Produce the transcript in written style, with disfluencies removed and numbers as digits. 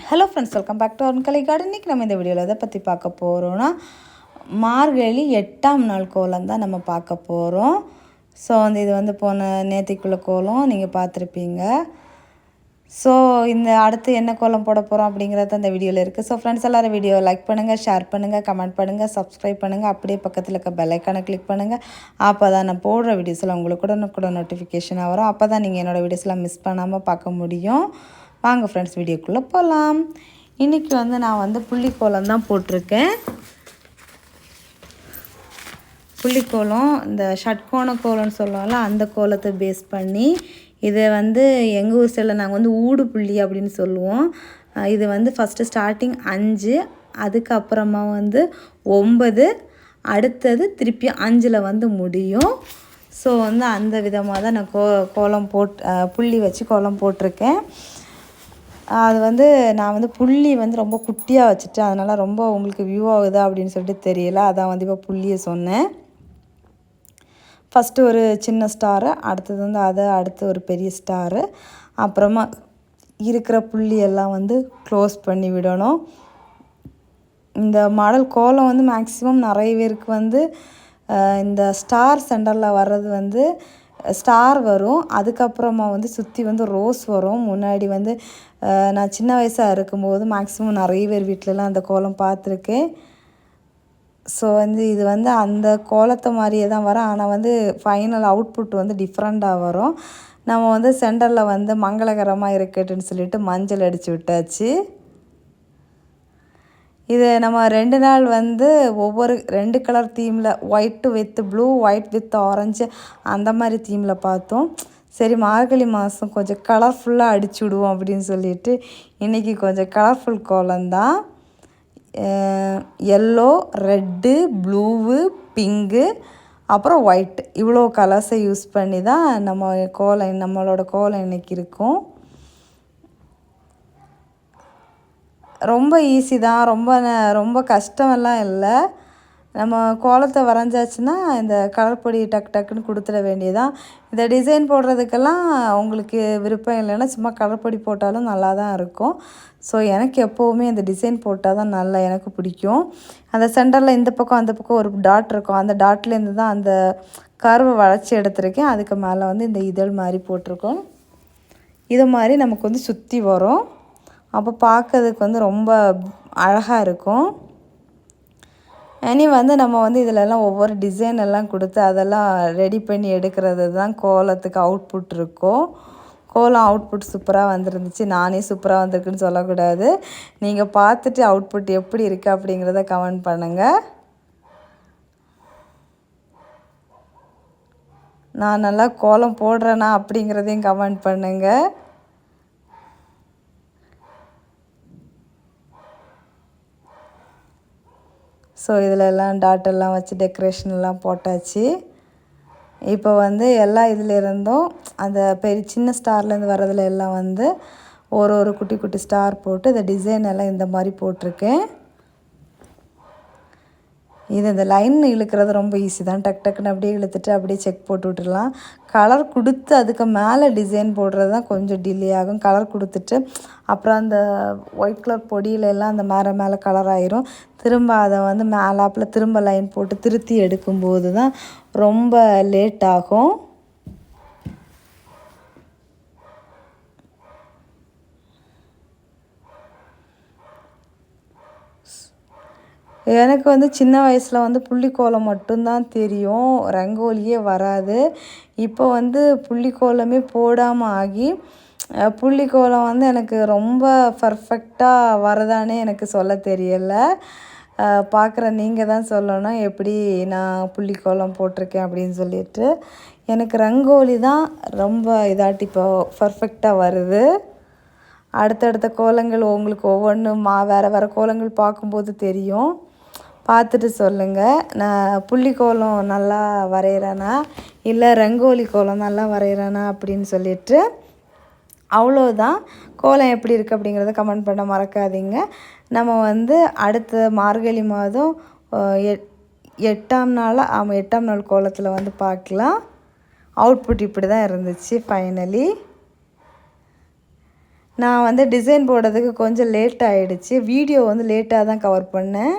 Hello friends, welcome back to Arunkalai garden. இன்றைக்கி நம்ம இந்த வீடியோவில் எதை பற்றி பார்க்க போகிறோன்னா, மார்கழி 8ஆம் நாள் கோலம் தான் நம்ம பார்க்க போகிறோம். ஸோ இது போன நேத்திக்குள்ள கோலம் நீங்கள் பார்த்துருப்பீங்க. ஸோ இந்த அடுத்து என்ன கோலம் போட போகிறோம் அப்படிங்கிறது அந்த வீடியோவில் இருக்குது. ஸோ ஃப்ரெண்ட்ஸ் எல்லோரும் வீடியோ லைக் பண்ணுங்கள், ஷேர் பண்ணுங்கள், கமெண்ட் பண்ணுங்கள், சப்ஸ்கிரைப் பண்ணுங்கள். அப்படியே பக்கத்தில் இருக்க பெல் ஐக்கானை கிளிக் பண்ணுங்கள். அப்போ தான் நான் போடுற வீடியோஸில் உங்களுக்கு கூட நோட்டிஃபிகேஷனாக வரும். அப்போ தான் நீங்கள் என்னோடய வீடியோஸ்லாம் மிஸ் பண்ணாமல் பார்க்க முடியும். வாங்க ஃப்ரெண்ட்ஸ், வீடியோக்குள்ளே போகலாம். இன்றைக்கி நான் புள்ளிக்கோலம் தான் போட்டிருக்கேன். புள்ளிக்கோலம் இந்த ஷட்கோண கோலம்னு சொல்லுவாங்கள்ல, அந்த கோலத்தை பேஸ் பண்ணி இதை எங்கள் ஊர் சைடில் நாங்கள் ஊடு புள்ளி அப்படின்னு சொல்லுவோம். இது ஃபஸ்ட்டு ஸ்டார்டிங் 5, அதுக்கப்புறமா 9, அடுத்தது திருப்பி 5ல் முடியும். ஸோ அந்த விதமாக தான் நான் கோலம் புள்ளி வச்சு கோலம் போட்டிருக்கேன். அது நான் புள்ளி ரொம்ப குட்டியாக வச்சுட்டேன், அதனால் ரொம்ப உங்களுக்கு வியூ ஆகுதா அப்படின்னு சொல்லிட்டு தெரியல. அதான் இப்போ புள்ளியை சொன்னேன். ஃபஸ்ட்டு ஒரு சின்ன ஸ்டாரு, அடுத்தது அடுத்து ஒரு பெரிய ஸ்டாரு, அப்புறமா இருக்கிற புள்ளியெல்லாம் க்ளோஸ் பண்ணி விடணும். இந்த மாடல் கோலம் மேக்ஸிமம் நிறைய பேருக்கு இந்த ஸ்டார் சென்டரில் வர்றது ஸ்டார் வரும். அதுக்கப்புறமா சுற்றி ரோஸ் வரும். முன்னாடி நான் சின்ன வயசாக இருக்கும்போது மேக்ஸிமம் நிறைய பேர் வீட்டிலலாம் அந்த கோலம் பார்த்துருக்கேன். ஸோ இது அந்த கோலத்தை மாதிரியே தான் வரும். ஆனால் ஃபைனல் அவுட்புட் டிஃப்ரெண்ட்டாக வரும். நம்ம சென்டரில் மங்களகரமாக இருக்கட்டுன்னு சொல்லிட்டு மஞ்சள் அடித்து விட்டாச்சு. இது நம்ம 2 நாள் ஒவ்வொரு 2 கலர் தீமில், white with blue, white with orange, அந்த மாதிரி தீமில் பார்த்தோம். சரி, மார்கழி மாதம் கொஞ்சம் கலர்ஃபுல்லாக அடிச்சு விடுவோம் அப்படின்னு சொல்லிட்டு இன்றைக்கி கொஞ்சம் கலர்ஃபுல் கோலம்தான். எல்லோ, ரெட்டு, ப்ளூவு, பிங்கு, அப்புறம் ஒயிட், இவ்வளோ கலர்ஸை யூஸ் பண்ணி தான் நம்மளோட கோலம் இன்றைக்கி இருக்கும். ரொம்ப ஈஸி தான், ரொம்ப கஷ்டமெல்லாம் இல்லை. நம்ம கோலத்தை வரைஞ்சாச்சுன்னா இந்த கலர் பொடி டக்குன்னு கொடுத்துட வேண்டியதான். இந்த டிசைன் போடுறதுக்கெல்லாம் உங்களுக்கு விருப்பம் இல்லைன்னா சும்மா கலர் பொடி போட்டாலும் நல்லா தான் இருக்கும். ஸோ எனக்கு எப்போவுமே இந்த டிசைன் போட்டால் தான் நல்லா எனக்கு பிடிக்கும். அந்த சென்டரில் இந்த பக்கம் அந்த பக்கம் ஒரு டாட் இருக்கும். அந்த டாட்லேருந்து தான் அந்த கர்வை வளைச்சி எடுத்துருக்கேன். அதுக்கு மேலே இந்த இதழ் மாதிரி போட்டிருக்கோம். இது மாதிரி நமக்கு சுற்றி வரும். அப்போ பார்க்கறதுக்கு ரொம்ப அழகாக இருக்கும். இனி நம்ம இதிலெல்லாம் ஒவ்வொரு டிசைன் எல்லாம் கொடுத்து அதெல்லாம் ரெடி பண்ணி எடுக்கிறது தான் கோலத்துக்கு அவுட்புட் இருக்கும். கோலம் அவுட்புட் சூப்பராக வந்துருந்துச்சு. நானே சூப்பராக வந்திருக்குன்னு சொல்லக்கூடாது. நீங்கள் பார்த்துட்டு அவுட்புட் எப்படி இருக்குது அப்படிங்கிறத கமெண்ட் பண்ணுங்கள். நான் நல்லா கோலம் போடுறேனா அப்படிங்கிறதையும் கமெண்ட் பண்ணுங்கள். ஸோ இதிலெல்லாம் டாட்டெல்லாம் வச்சு டெக்கரேஷன்லாம் போட்டாச்சு. இப்போ எல்லா இதிலேருந்தும் அந்த சின்ன ஸ்டார்லேருந்து வர்றதுல எல்லாம் ஒரு குட்டி குட்டி ஸ்டார் போட்டு இந்த டிசைன் எல்லாம் இந்த மாதிரி போட்டிருக்கேன். இந்த லைன் இழுக்கிறது ரொம்ப ஈஸி தான். டக்குன்னு அப்படியே இழுத்துட்டு அப்படியே செக் போட்டு விட்டுடலாம். கலர் கொடுத்து அதுக்கு மேலே டிசைன் போடுறது தான் கொஞ்சம் டிலே ஆகும். கலர் கொடுத்துட்டு அப்புறம் அந்த ஒயிட் கலர் பொடியிலெல்லாம் அந்த மேலே கலர் ஆயிரும். திரும்ப அதை மேலாப்பில் திரும்ப லைன் போட்டு திருத்தி எடுக்கும்போது தான் ரொம்ப லேட் ஆகும். எனக்கு சின்ன வயசில் புள்ளிக்கோலம் மட்டும்தான் தெரியும், ரங்கோலியே வராது. இப்போ புள்ளிக்கோலமே போடாமல் ஆகி புள்ளிக்கோலம் எனக்கு ரொம்ப பர்ஃபெக்டாக வரதானே எனக்கு சொல்ல தெரியலை. பார்க்குற நீங்கள் தான் சொல்லணும் எப்படி நான் புள்ளிக்கோலம் போட்டிருக்கேன் அப்படின்னு சொல்லிட்டு. எனக்கு ரங்கோலி தான் ரொம்ப இதாட்டி இப்போ பர்ஃபெக்டாக வருது. அடுத்தடுத்த கோலங்கள் உங்களுக்கு ஒவ்வொன்றும் வேறு கோலங்கள் பார்க்கும்போது தெரியும். பார்த்துட்டு சொல்லுங்கள், நான் புள்ளிக்கோலம் நல்லா வரைகிறேனா இல்லை ரங்கோலி கோலம் நல்லா வரைகிறேனா அப்படின்னு சொல்லிட்டு. அவ்வளோதான். கோலம் எப்படி இருக்குது அப்படிங்கிறத கமெண்ட் பண்ண மறக்காதீங்க. நம்ம அடுத்த மார்கழி மாதம் 8ஆம் நாளாக 8ஆம் நாள் கோலத்தில் பார்க்கலாம். அவுட்புட் இப்படி தான் இருந்துச்சு ஃபைனலி. நான் வந்து டிசைன் போடுறதுக்கு கொஞ்சம் லேட் ஆகிடுச்சு. வீடியோ வந்து லேட்டாக தான் கவர் பண்ணேன்.